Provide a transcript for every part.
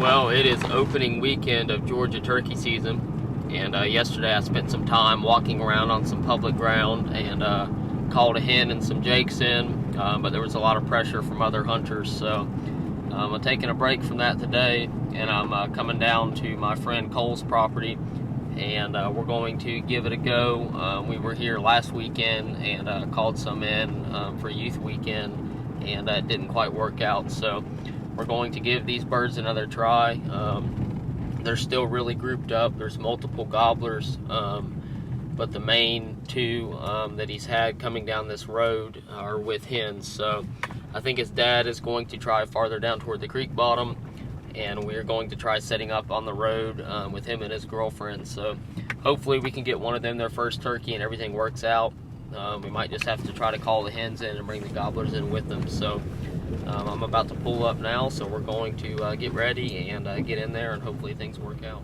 Well, it is opening weekend of Georgia turkey season, and yesterday I spent some time walking around on some public ground and called a hen and some jakes in, but there was a lot of pressure from other hunters, so I'm taking a break from that today, and I'm coming down to my friend Cole's property, and we're going to give it a go. We were here last weekend and called some in for youth weekend, and that didn't quite work out, so we're going to give these birds another try. They're still really grouped up. There's multiple gobblers, but the main two that he's had coming down this road are with hens. So I think his dad is going to try farther down toward the creek bottom, and we're going to try setting up on the road with him and his girlfriend. So hopefully we can get one of them their first turkey and everything works out. We might just have to try to call the hens in and bring the gobblers in with them. So I'm about to pull up now, so we're going to get ready and get in there, and hopefully things work out.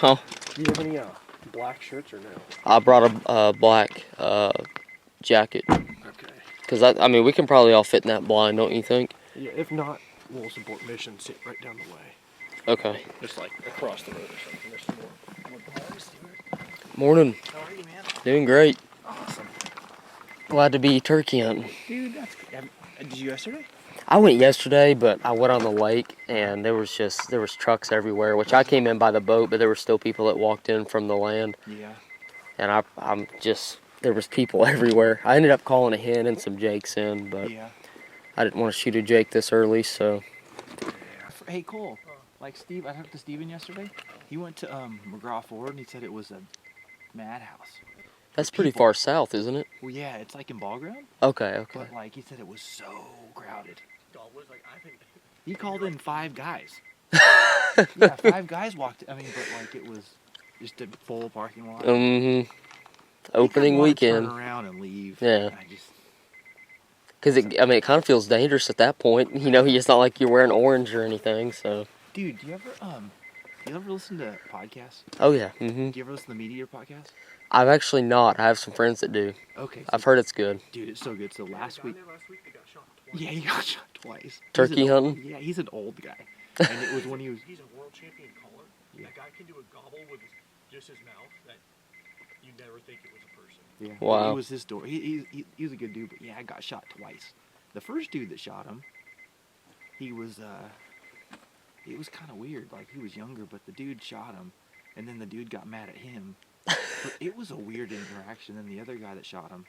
Oh. Do you have any black shirts or no? I brought a black jacket. Okay. Because, I mean, we can probably all fit in that blind, don't you think? Yeah, if not, we'll support mission, sit right down the way. Okay. Just like across the road or something. There's some more bars, Stewart. Morning. How are you, man? Doing great. Awesome. Glad to be turkey hunting. Dude, that's good. Did you yesterday? I went yesterday, but I went on the lake, and there was trucks everywhere, which I came in by the boat, but there were still people that walked in from the land. Yeah. And there was people everywhere. I ended up calling a hen and some jakes in, but Yeah. I didn't want to shoot a jake this early, so. Yeah. Hey, Cole, like Steve, I talked to Steven yesterday. He went to McGraw Ford, and he said it was a madhouse. That's pretty far south, isn't it? Well, yeah, it's like in ball ground. Okay. But like he said, it was so crowded. He called in 5 guys. Yeah, 5 guys walked. I mean, but like it was just a full parking lot. Opening weekend. Turn around and leave. Yeah. Because it kind of feels dangerous at that point. You know, it's not like you're wearing orange or anything. So. Dude, do you ever listen to podcasts? Oh yeah. Do you ever listen to the Meat Eater podcast? I've actually not. I have some friends that do. Okay. So I've heard it's good. Dude, it's so good. So last week they got shot twice. Yeah, he got shot twice. Turkey hunting? Yeah, he's an old guy. And it was when he was... He's a world champion caller. Yeah. That guy can do a gobble with just his mouth that you'd never think it was a person. Yeah. Wow. It was his story. He was a good dude, but yeah, I got shot twice. The first dude that shot him, he was, it was kind of weird. Like, he was younger, but the dude shot him, and then the dude got mad at him. But it was a weird interaction. Then the other guy that shot him,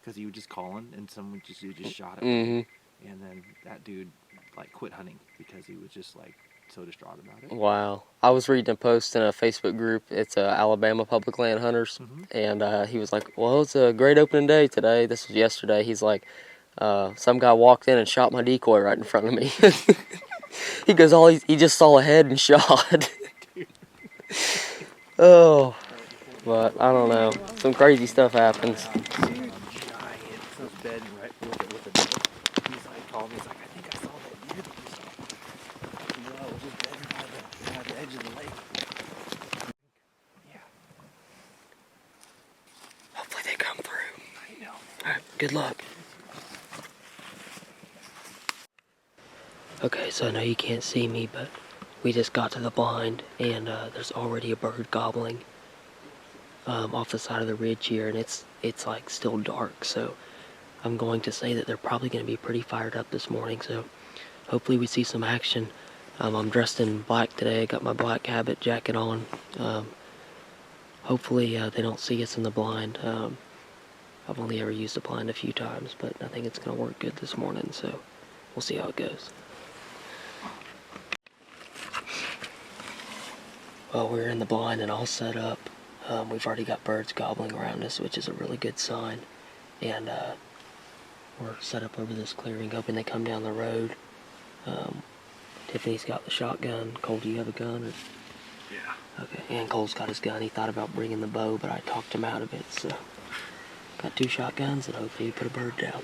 because he was just calling, and someone just shot him. And then that dude, like, quit hunting because he was just, like, so distraught about it. Wow. I was reading a post in a Facebook group. It's Alabama Public Land Hunters. And he was like, well, it's a great opening day today. This was yesterday. He's like, some guy walked in and shot my decoy right in front of me. He goes, he just saw a head and shot. Oh. But I don't know. Some crazy stuff happens. Hopefully they come through. I know. Alright, good luck. Okay, so I know you can't see me, but we just got to the blind, and there's already a bird gobbling off the side of the ridge here, and it's like still dark, so I'm going to say that they're probably going to be pretty fired up this morning, so hopefully we see some action. I'm dressed in black today. I got my black habit jacket on. Hopefully they don't see us in the blind. I've only ever used the blind a few times, but I think it's going to work good this morning, so we'll see how it goes. Well, we're in the blind and all set up. We've already got birds gobbling around us, which is a really good sign. And we're set up over this clearing, hoping they come down the road. Tiffany's got the shotgun. Cole, do you have a gun? Or? Yeah. Okay, and Cole's got his gun. He thought about bringing the bow, but I talked him out of it, so... Got 2 shotguns, and hopefully you put a bird down.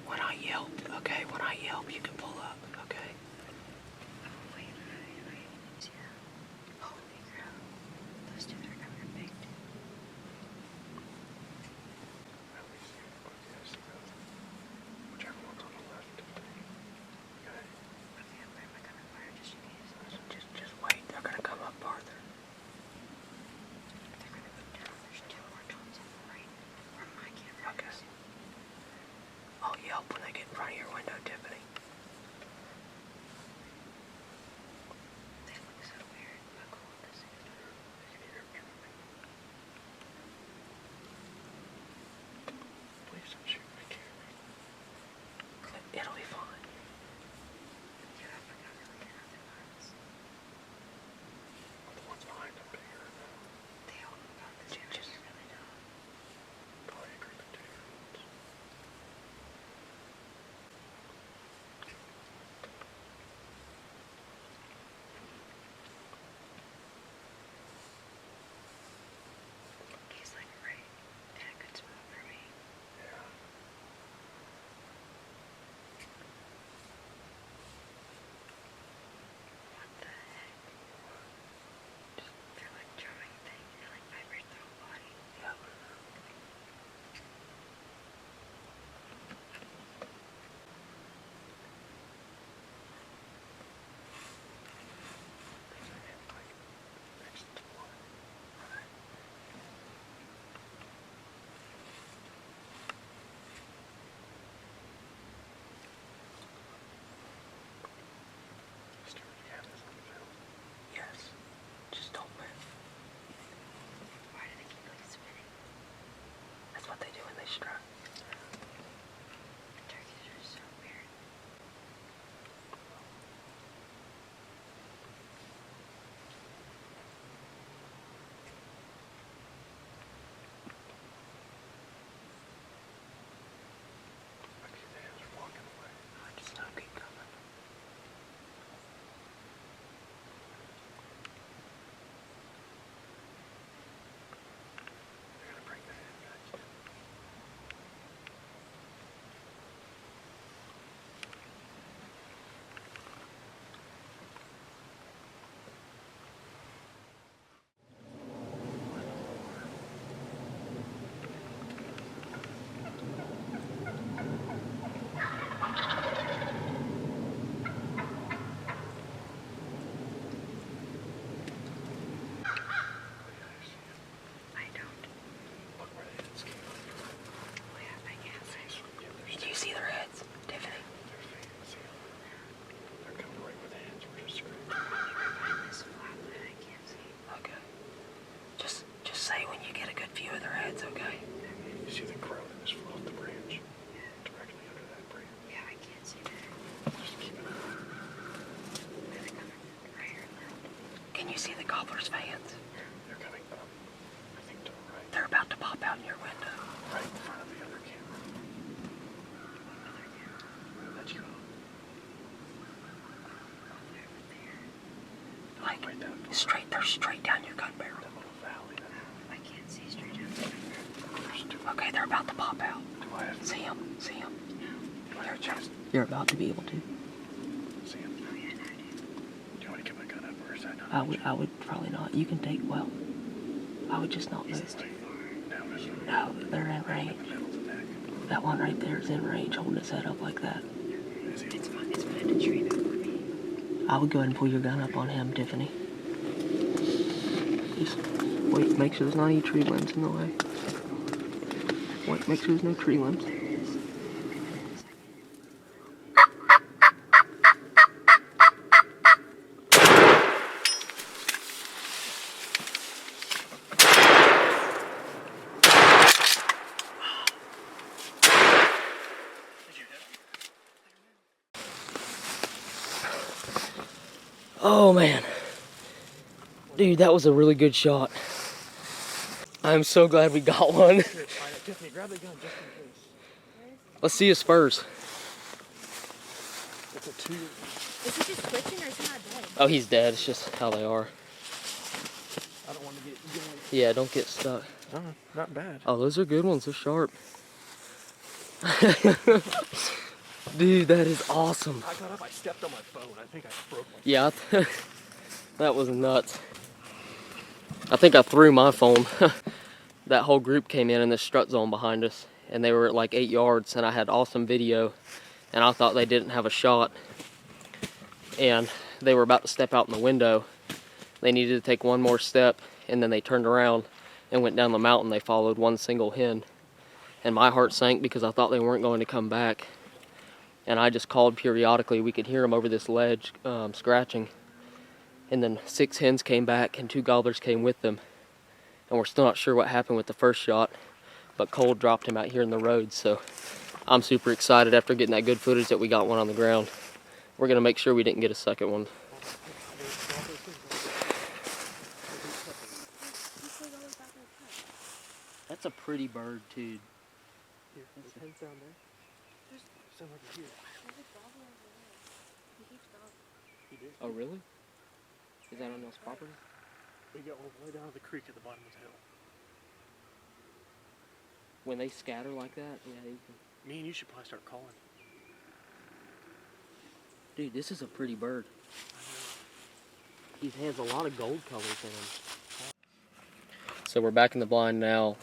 When I yelp, okay? When I yelp, you can pull up, okay? Oh, wait. Yeah. Holy crap. Those dudes are coming big. Whichever one's on the left. Okay. Okay, where am I coming fire just in case? Just wait. They're gonna come up farther. They're gonna move down. There's 2 more drones on the right. Where my camera Okay. is. I'll yelp when they get in front of your window, Tiffany. They look so weird. How cool this is. Please don't shoot my camera. It'll be fine. Yeah, I forgot to look at other ones. The ones behind them bigger. They all look about the same. Just really dumb. Probably a group of 2-year-olds. He's like right in a good spot for me. Yeah. What the heck? They're like drawing things. They like vibrate their whole body. Yep. Next one. Stewart, you have this on film. Yes. Just don't move. Why do they keep like spinning? That's what they do when they strut. Turkeys are so weird. Okay, the hands are walking away. I just know keep coming. They're gonna bring the hand next. I don't. Look where the heads came from. Oh yeah, I can't see. Yeah, Did you see their heads, Tiffany? their face. See them? They're coming right where the hands were just scraped. Behind this flap that I can't see. Okay. Just say when you get a good view of their heads, okay? You see the crow that just flew off the branch? Directly under that branch. Yeah, I can't see that. Just keep an eye on it. Are they coming right or left? Can you see the gobbler's fans? They're coming up. I think to the right. They're about to pop out in your window. Right in front of the other camera. Other camera. Let's go. Over there. Like, Right down. they're straight down your gun barrel. That little valley. I can't see straight up. There's two. Okay, they're about to pop out. Do I have See 'em? You're about to be able to. Sam, do you want me to get my gun up or is that not? I would probably not. You can take, well, I would just not move. No, they're in range. That one right there is in range, holding his head up like that. It's fine to train over me. I would go ahead and pull your gun up on him, Tiffany. Just wait, make sure there's not any tree limbs in the way. Wait, make sure there's no tree limbs. Oh man. Dude, that was a really good shot. I'm so glad we got one. Tiffany, grab the gun just in case. Let's see his spurs. It's a 2. Is he just twitching or is he not dead? Oh, he's dead. It's just how they are. I don't want to get Yeah, don't get stuck. Oh, not bad. Oh, those are good ones. They're sharp. Dude, that is awesome. I got up, I stepped on my phone. I think I broke my phone. Yeah, that was nuts. I think I threw my phone. That whole group came in this strut zone behind us, and they were at like 8 yards, and I had awesome video, and I thought they didn't have a shot, and they were about to step out in the window. They needed to take one more step, and then they turned around and went down the mountain. They followed one single hen, and my heart sank because I thought they weren't going to come back. And I just called periodically. We could hear them over this ledge scratching. And then 6 hens came back and 2 gobblers came with them. And we're still not sure what happened with the first shot, but Cole dropped him out here in the road. So I'm super excited after getting that good footage that we got one on the ground. We're gonna make sure we didn't get a second one. That's a pretty bird too. Here, there's hens down there. Some over here. He did. Oh really? Is that on those property? We got one way down the creek at the bottom of the hill. When they scatter like that, yeah, you can... Me and you should probably start calling. Dude, this is a pretty bird. He has a lot of gold colors in him. So we're back in the blind now.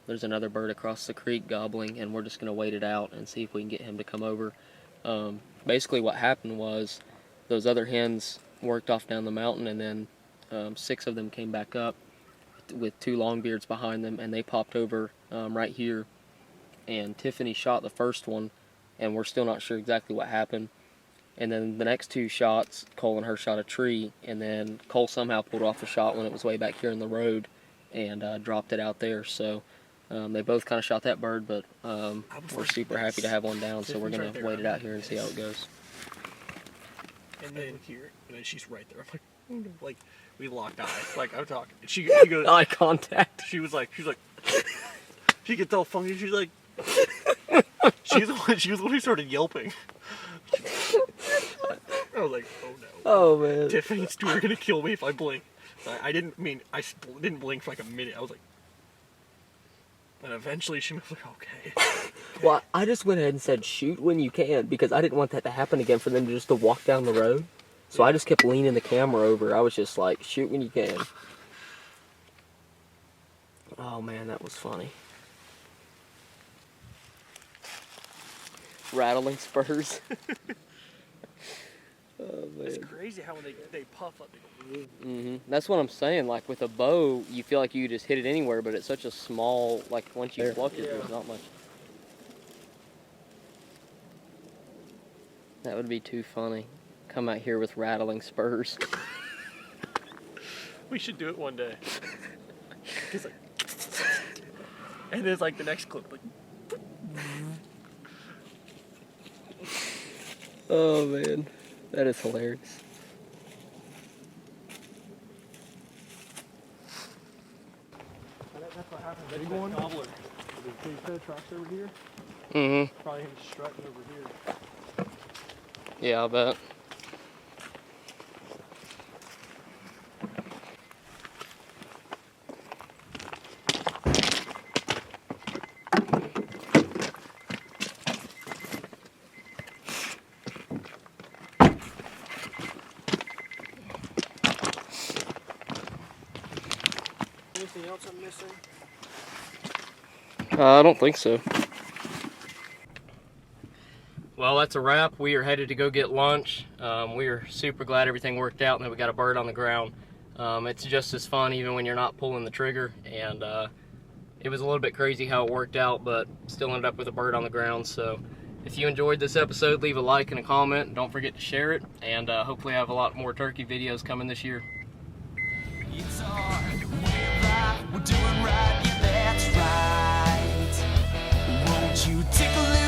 There's another bird across the creek gobbling, and we're just going to wait it out and see if we can get him to come over. Basically what happened was those other hens worked off down the mountain, and then 6 of them came back up with 2 longbeards behind them, and they popped over right here. And Tiffany shot the first one, and we're still not sure exactly what happened. And then the next 2 shots, Cole and her shot a tree, and then Cole somehow pulled off a shot when it was way back here in the road and dropped it out there. So they both kind of shot that bird, but we're super happy to have one down, so we're going to wait it out here and see how it goes. And then here, and then she's right there. I'm like, oh no. Like, we locked eyes. Like, I'm talking. She goes, Eye contact. she was like, she gets all funky. She's like, she was the one who started yelping. I was like, oh no. Oh man. Tiffany and Stewart are gonna kill me if I blink. So I didn't blink for like a minute. I was like, and eventually she was like, okay. Well, I just went ahead and said shoot when you can, because I didn't want that to happen again for them to walk down the road. So I just kept leaning the camera over. I was just like, shoot when you can. Oh man, that was funny. Rattling spurs. Oh man. It's crazy how when they puff up. That's what I'm saying. Like with a bow, you feel like you just hit it anywhere, but it's such a small, like once you pluck it, there's not much. That would be too funny. Come out here with rattling spurs. We should do it one day. It's like, and there's like the next clip, like. Oh man, that is hilarious. That's what happens. Ready, going? Gobbler. The tracks over here. Probably him strutting over here. Yeah, I bet. else I'm missing? I don't think so. Well, that's a wrap. We are headed to go get lunch. We are super glad everything worked out and that we got a bird on the ground. It's just as fun even when you're not pulling the trigger, and it was a little bit crazy how it worked out, but still ended up with a bird on the ground. So if you enjoyed this episode, leave a like and a comment. Don't forget to share it, and hopefully I have a lot more turkey videos coming this year. It's our way of life. We're doing right, yeah, that's right. Won't you take a little